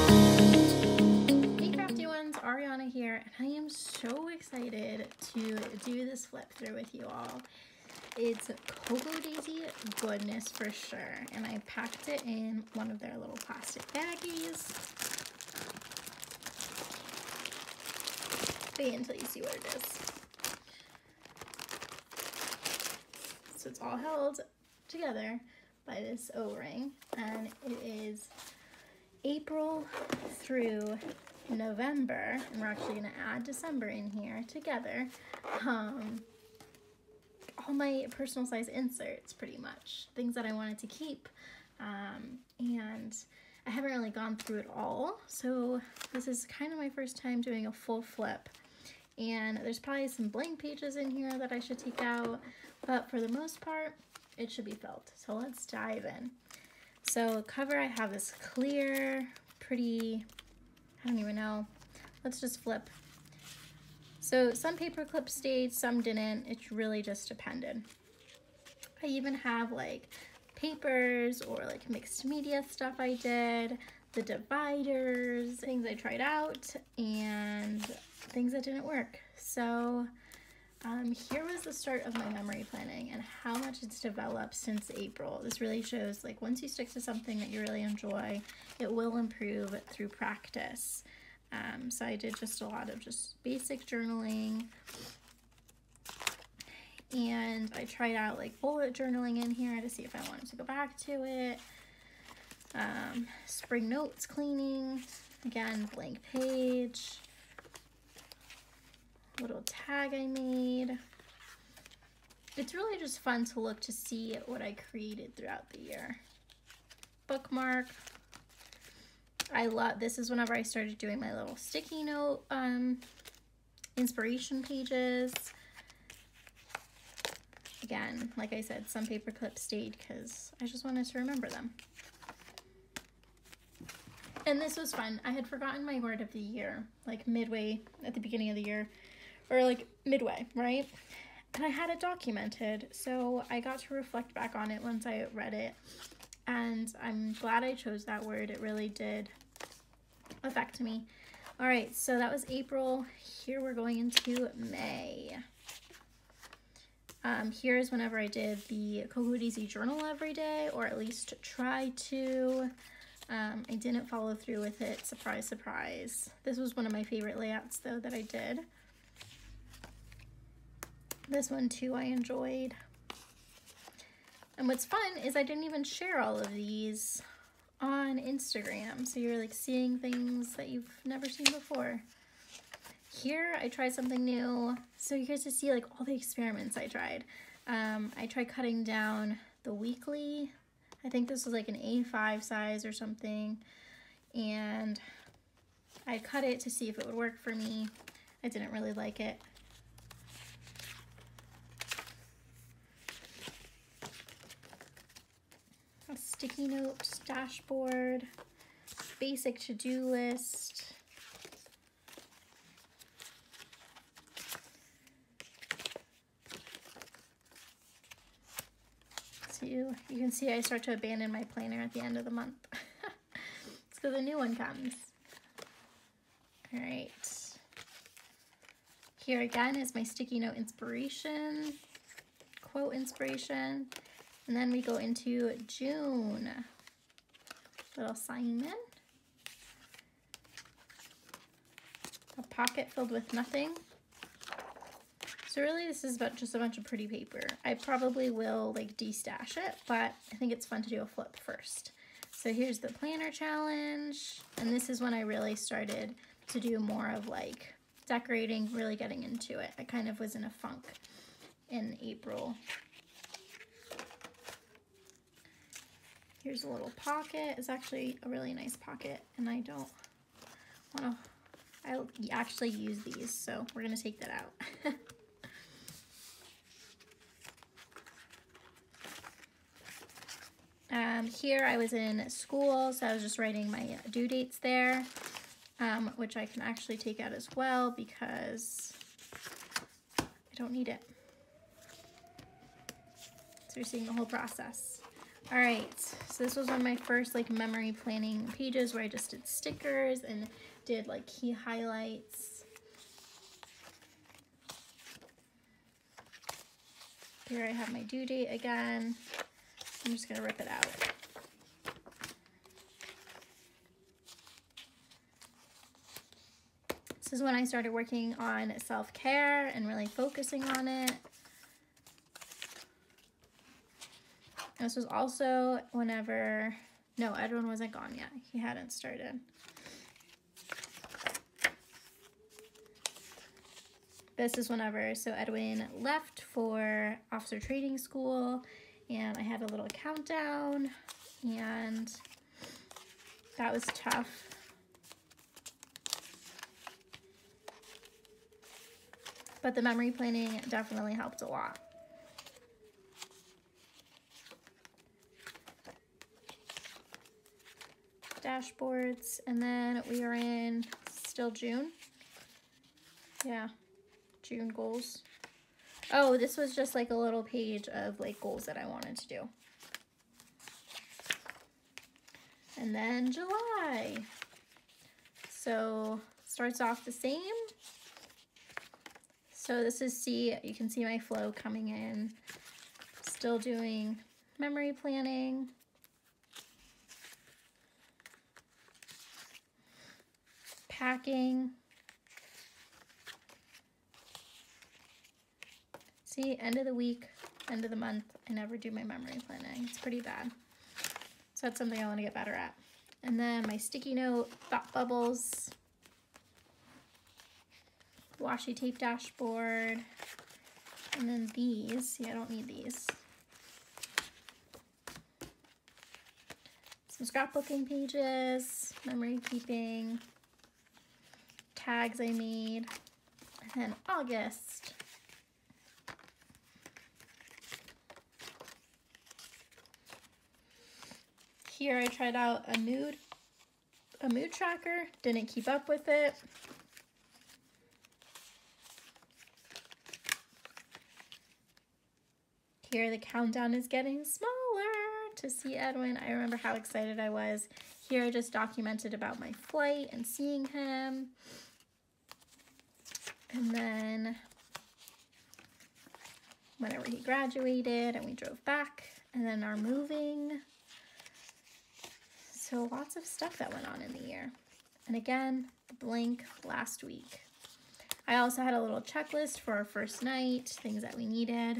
Hey crafty ones, Ariana here, and I am so excited to do this flip through with you all. It's Cocoa Daisy goodness for sure, and I packed it in one of their little plastic baggies. Wait until you see what it is. So it's all held together by this O-ring, and it is April through November, and we're actually going to add December in here together. All my personal size inserts, pretty much, things that I wanted to keep, and I haven't really gone through it all, so this is kind of my first time doing a full flip, and there's probably some blank pages in here that I should take out, but for the most part it should be filled. So let's dive in. So cover, I have this clear, pretty, I don't even know, let's just flip. So some paper clips stayed, some didn't, it really just depended. I even have like papers or like mixed media stuff I did, the dividers, things I tried out, and things that didn't work. So here was the start of my memory planning and how much it's developed since April. This really shows like once you stick to something that you really enjoy, it will improve through practice. So I did just a lot of just basic journaling, and I tried out like bullet journaling in here to see if I wanted to go back to it. Spring notes cleaning, again, blank page, little tag I made. It's really just fun to look to see what I created throughout the year. Bookmark. I love, this is whenever I started doing my little sticky note inspiration pages. Again, like I said, some paper clips stayed because I just wanted to remember them. And this was fun. I had forgotten my word of the year, like midway at the beginning of the year, or like midway, right? And I had it documented, so I got to reflect back on it once I read it. And I'm glad I chose that word. It really did affect me. All right, so that was April. Here we're going into May. Here's whenever I did the Cocoa Daisy journal every day, or at least try to. I didn't follow through with it, surprise, surprise. This was one of my favorite layouts though that I did. This one too I enjoyed. And what's fun is I didn't even share all of these on Instagram, so you're like seeing things that you've never seen before. Here I tried something new, so you guys to see like all the experiments I tried. I tried cutting down the weekly. I think this was like an A5 size or something, and I cut it to see if it would work for me. I didn't really like it. A sticky note dashboard, basic to-do list, so you can see I start to abandon my planner at the end of the month. So the new one comes. All right, here again is my sticky note inspiration, quote inspiration. And then we go into June. Little Simon. A pocket filled with nothing. So really this is about just a bunch of pretty paper. I probably will like de-stash it, but I think it's fun to do a flip first. So here's the planner challenge. And this is when I really started to do more of like decorating, really getting into it. I kind of was in a funk in April. Here's a little pocket. It's actually a really nice pocket, and I don't want to, I actually use these, so we're going to take that out. Here I was in school, so I was just writing my due dates there, which I can actually take out as well because I don't need it. So you're seeing the whole process. All right, so this was one of my first like memory planning pages where I just did stickers and did like key highlights. Here I have my due date again. I'm just gonna rip it out. This is when I started working on self-care and really focusing on it. This was also whenever, no, Edwin wasn't gone yet. He hadn't started. This is whenever, so Edwin left for officer training school and I had a little countdown and that was tough. But the memory planning definitely helped a lot. Dashboards, and then we are in still June. Yeah, June goals. Oh, this was just like a little page of like goals that I wanted to do. And then July. So starts off the same. So this is you can see my flow coming in. Still doing memory planning. Packing. See, end of the week, end of the month, I never do my memory planning. It's pretty bad. So that's something I want to get better at. And then my sticky note, thought bubbles, washi tape dashboard, and then these. See, I don't need these. Some scrapbooking pages, memory keeping, tags I made, and then August. Here I tried out a mood tracker, didn't keep up with it. Here the countdown is getting smaller to see Edwin. I remember how excited I was. Here I just documented about my flight and seeing him. And then whenever he graduated and we drove back, and then our moving. So lots of stuff that went on in the year. And again, the blank last week. I also had a little checklist for our first night, things that we needed.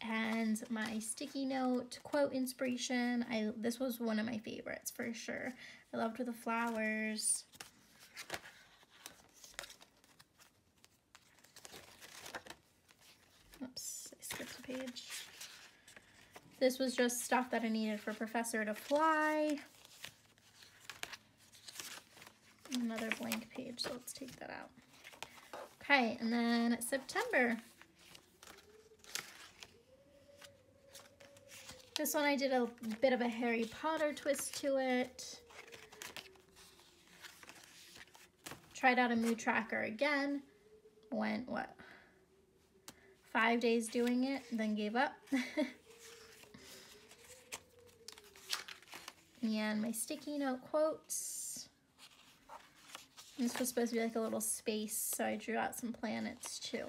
And my sticky note, quote inspiration. This was one of my favorites for sure. I loved the flowers. Oops, I skipped a page. This was just stuff that I needed for Professor to Fly. Another blank page, so let's take that out. Okay, and then September. This one I did a bit of a Harry Potter twist to it. Tried out a mood tracker again. Went, 5 days doing it, then gave up. And my sticky note quotes. This was supposed to be like a little space, so I drew out some planets too.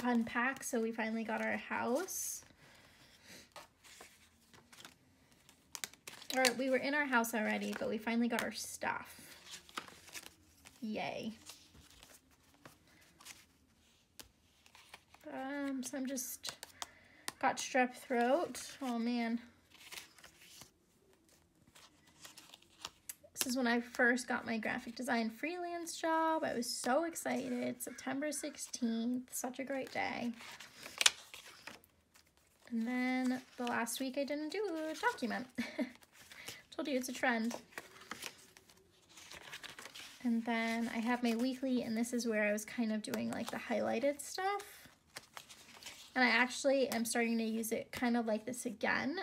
Unpack, so we finally got our house. Or we were in our house already, but we finally got our stuff. Yay. So I'm just got strep throat. Oh man. This is when I first got my graphic design freelance job. I was so excited. September 16th, such a great day. And then the last week I didn't do a document. Told you it's a trend. And then I have my weekly, and this is where I was kind of doing like the highlighted stuff. And I actually am starting to use it kind of like this again.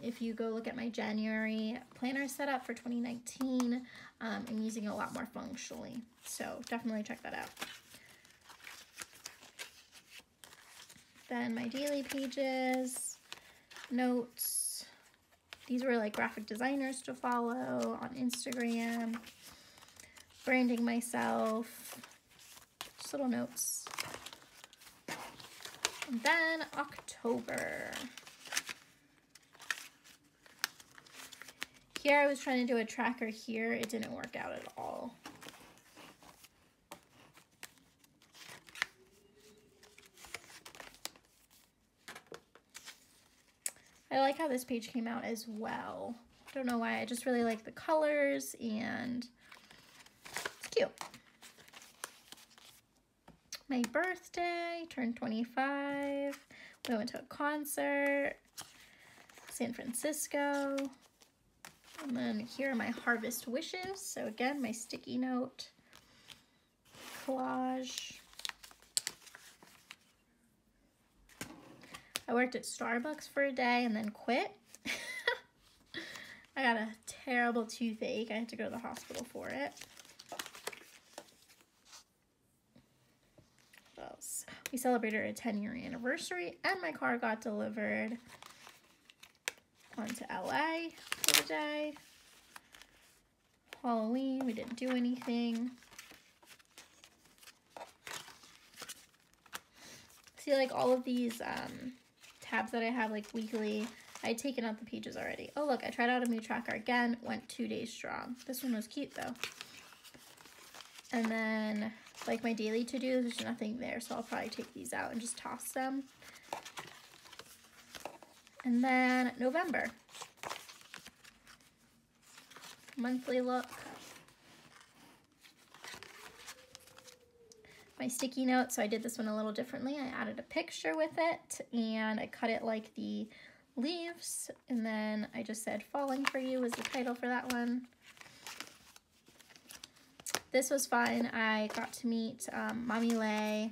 If you go look at my January planner setup for 2019, I'm using it a lot more functionally. So definitely check that out. Then my daily pages, notes. These were like graphic designers to follow on Instagram, branding myself, just little notes. And then October. Here I was trying to do a tracker here. It didn't work out at all. I like how this page came out as well. Don't know why, I just really like the colors and it's cute. My birthday, turned 25. We went to a concert, San Francisco. And then here are my harvest wishes. So again, my sticky note, collage. I worked at Starbucks for a day and then quit. I got a terrible toothache. I had to go to the hospital for it. What else? We celebrated our 10-year anniversary and my car got delivered onto LA for the day. Halloween, we didn't do anything. See, like all of these tabs that I have like weekly, I had taken out the pages already. Oh look, I tried out a new tracker again, went 2 days strong. This one was cute though. And then like my daily to-do, there's nothing there, so I'll probably take these out and just toss them. And then November. Monthly look. My sticky note, so I did this one a little differently. I added a picture with it and I cut it like the leaves, and then I just said Falling For You was the title for that one. This was fun. I got to meet Mommy Lay,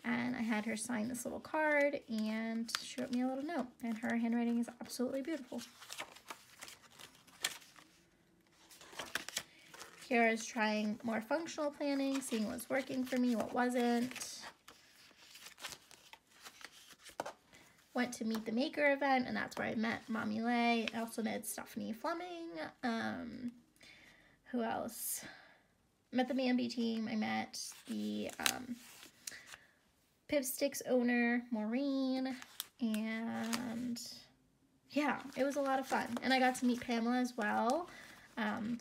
and I had her sign this little card, and she wrote me a little note, and her handwriting is absolutely beautiful. Here I was trying more functional planning, seeing what was working for me, what wasn't. Went to Meet the Maker event, and that's where I met Mommy Lay. I also met Stephanie Fleming. Who else? Met the Mamby team. I met the Pipsticks owner, Maureen, and yeah, it was a lot of fun. And I got to meet Pamela as well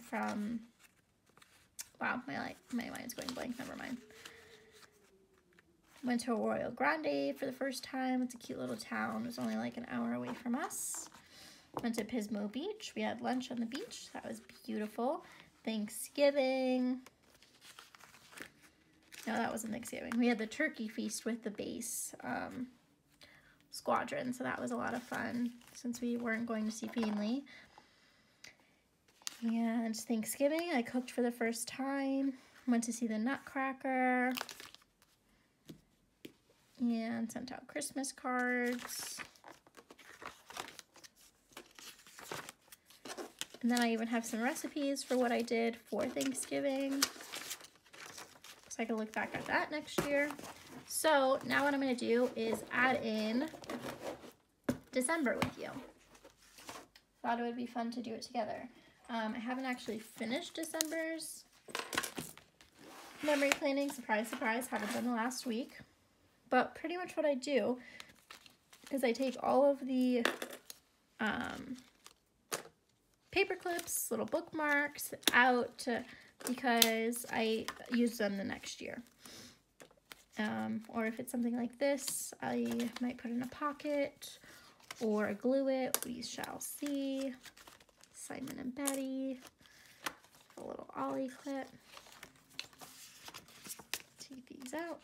from, wow, my mind's going blank, never mind. Went to Arroyo Grande for the first time. It's a cute little town. It was only like an hour away from us. Went to Pismo Beach. We had lunch on the beach. That was beautiful. Thanksgiving. No, that wasn't Thanksgiving. We had the turkey feast with the base squadron, so that was a lot of fun since we weren't going to see family. And Thanksgiving, I cooked for the first time. Went to see the Nutcracker. And sent out Christmas cards. And then I even have some recipes for what I did for Thanksgiving, so I can look back at that next year. So now what I'm going to do is add in December with you. Thought it would be fun to do it together. I haven't actually finished December's memory planning. Surprise, surprise, haven't done the last week. But pretty much what I do is I take all of the paper clips, little bookmarks out because I use them the next year. Or if it's something like this, I might put it in a pocket or glue it. We shall see. Simon and Betty, a little Ollie clip. Take these out.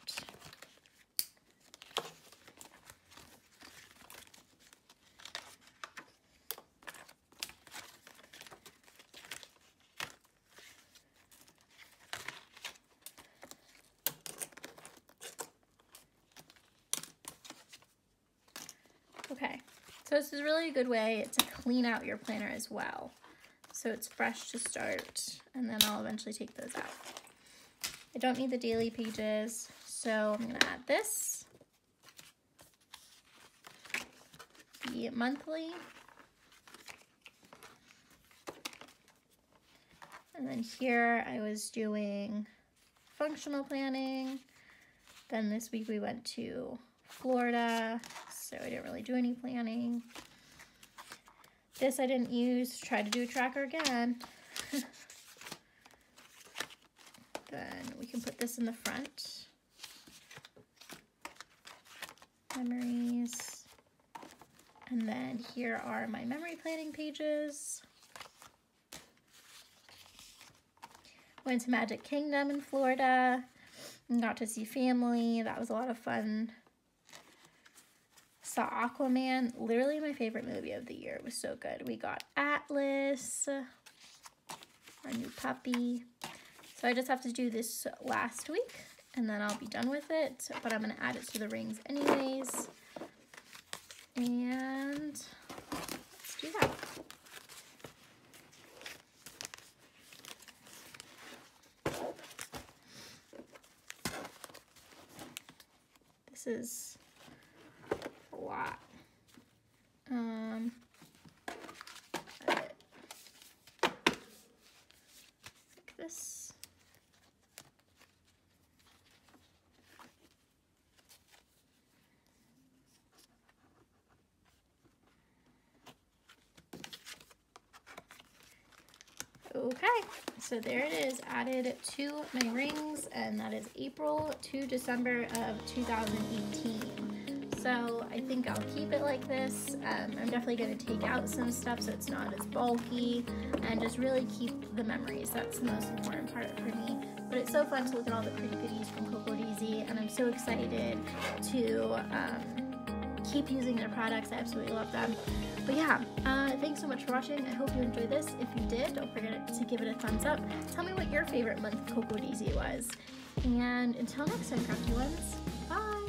Okay, so this is really a good way to clean out your planner as well. So it's fresh to start, and then I'll eventually take those out. I don't need the daily pages, so I'm gonna add this. the monthly. And then here I was doing functional planning. Then this week we went to Florida, so I didn't really do any planning. This I didn't use, try to do a tracker again. Then we can put this in the front. Memories. And then here are my memory planning pages. Went to Magic Kingdom in Florida and got to see family. That was a lot of fun. Saw Aquaman, literally my favorite movie of the year. It was so good. We got Atlas, our new puppy. So I just have to do this last week and then I'll be done with it, but I'm gonna add it to the rings anyways. And let's do that. This is a lot. Like this. Okay, so there it is, added to my rings, and that is April to December of 2018. So I think I'll keep it like this. I'm definitely going to take out some stuff so it's not as bulky and just really keep the memories. That's the most important part for me. But it's so fun to look at all the pretty goodies from CocoDeeZy, and I'm so excited to keep using their products. I absolutely love them. But yeah, thanks so much for watching. I hope you enjoyed this. If you did, don't forget to give it a thumbs up. Tell me what your favorite month of CocoDeeZy was. And until next time, crafty ones, bye!